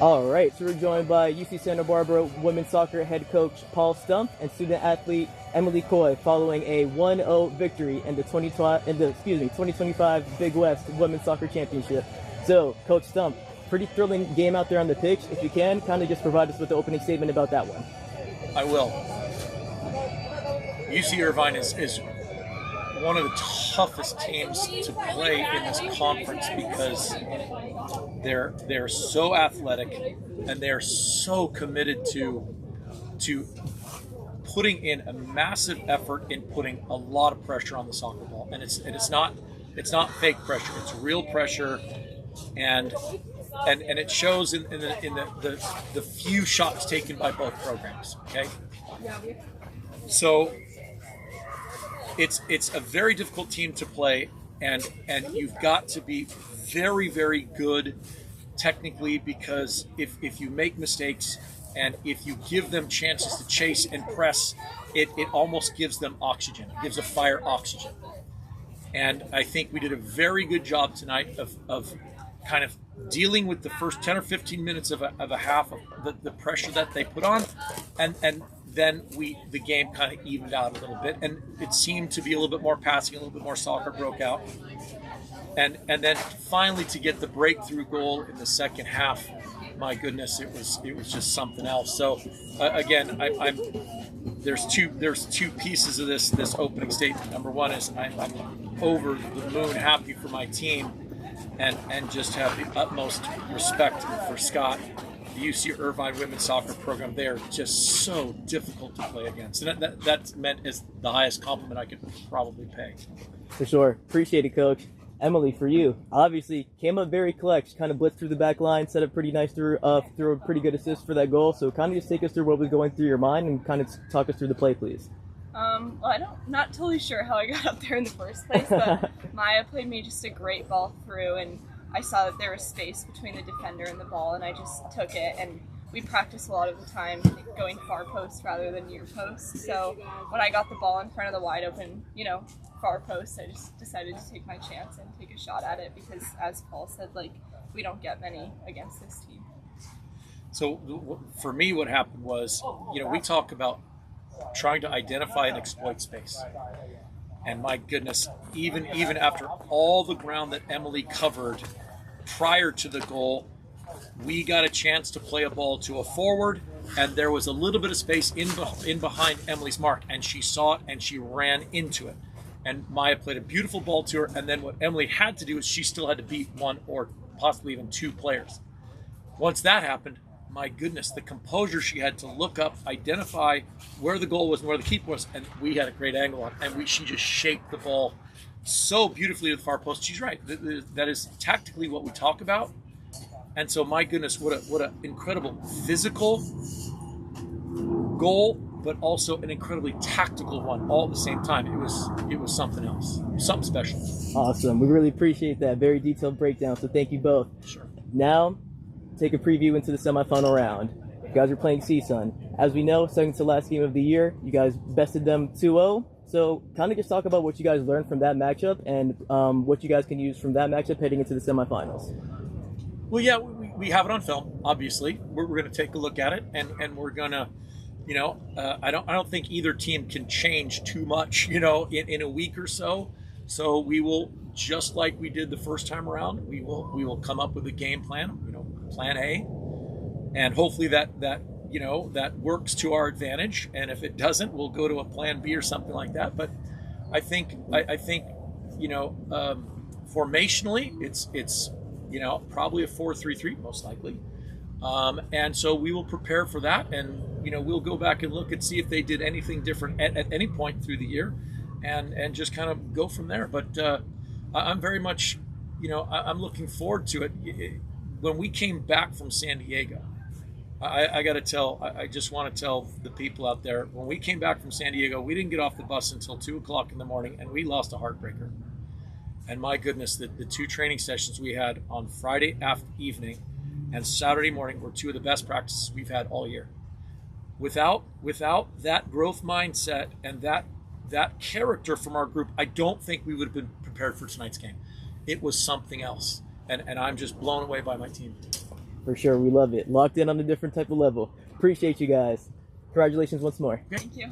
All right, so we're joined by UC Santa Barbara women's soccer head coach Paul Stumpf and student athlete Emily Caughey following a 1-0 victory in the 2025 Big West Women's Soccer Championship. So, Coach Stumpf, pretty thrilling game out there on the pitch. If you can, kind of just provide us with the opening statement about that one. I will. UC Irvine is one of the toughest teams to play in this conference because they're so athletic and they're so committed to putting in a massive effort in putting a lot of pressure on the soccer ball, and it's not fake pressure, it's real pressure, and it shows in the few shots taken by both programs. Okay, so it's a very difficult team to play, and you've got to be very, very good technically, because if you make mistakes and if you give them chances to chase and press, it almost gives them oxygen. It gives a fire oxygen. And I think we did a very good job tonight of kind of dealing with the first 10 or 15 minutes of a half of the pressure that they put on, and then the game kind of evened out a little bit, and it seemed to be a little bit more passing, a little bit more soccer broke out, and then finally to get the breakthrough goal in the second half, my goodness, it was just something else. So again, there's two pieces of this opening statement. Number one is I'm over the moon happy for my team, and just have the utmost respect for Scott, the UC Irvine women's soccer program. They are just so difficult to play against, and that's meant as the highest compliment I could probably pay. For sure. Appreciate it, Coach. Emily, for you, obviously came up very clutch, kind of blitzed through the back line, set up pretty nice through a pretty good assist for that goal. So kind of just take us through what was going through your mind and kind of talk us through the play, please. Well, I'm not totally sure how I got up there in the first place, but Maya played me just a great ball through, and I saw that there was space between the defender and the ball, and I just took it. And we practice a lot of the time going far post rather than near post. So when I got the ball in front of the wide open, far post, I just decided to take my chance and take a shot at it, because as Paul said, we don't get many against this team. So for me, what happened was, we talk about trying to identify and exploit space. And my goodness, even after all the ground that Emily covered prior to the goal, we got a chance to play a ball to a forward, and there was a little bit of space in behind Emily's mark, and she saw it and she ran into it. And Maya played a beautiful ball to her, and then what Emily had to do is she still had to beat one or possibly even two players. Once that happened, my goodness, the composure she had to look up, identify where the goal was and where the keeper was, and we had a great angle on, and she just shaped the ball so beautifully to the far post. She's right. That is tactically what we talk about. And so, my goodness, what an incredible physical goal, but also an incredibly tactical one all at the same time. It was something else, something special. Awesome. We really appreciate that. Very detailed breakdown. So thank you both. Sure. Now, take a preview into the semifinal round. You guys are playing CSUN. As we know, second to last game of the year, you guys bested them 2-0. So kind of just talk about what you guys learned from that matchup and what you guys can use from that matchup heading into the semifinals. Well, yeah, we have it on film. Obviously, we're going to take a look at it, and we're going to, I don't think either team can change too much, in a week or so. So we will, just like we did the first time around, we will come up with a game plan, plan A, and hopefully that works to our advantage. And if it doesn't, we'll go to a plan B or something like that. But I think formationally, it's probably a 4-3-3 most likely. And so we will prepare for that, and we'll go back and look and see if they did anything different at any point through the year, and just kind of go from there. But I'm very much, I'm looking forward to it. When we came back from San Diego, I got to tell, I just want to tell the people out there, when we came back from San Diego, we didn't get off the bus until 2:00 in the morning, and we lost a heartbreaker. And my goodness, the two training sessions we had on Friday evening and Saturday morning were two of the best practices we've had all year. Without that growth mindset and that character from our group, I don't think we would have been prepared for tonight's game. It was something else. And I'm just blown away by my team. For sure, we love it. Locked in on a different type of level. Appreciate you guys. Congratulations once more. Thank you.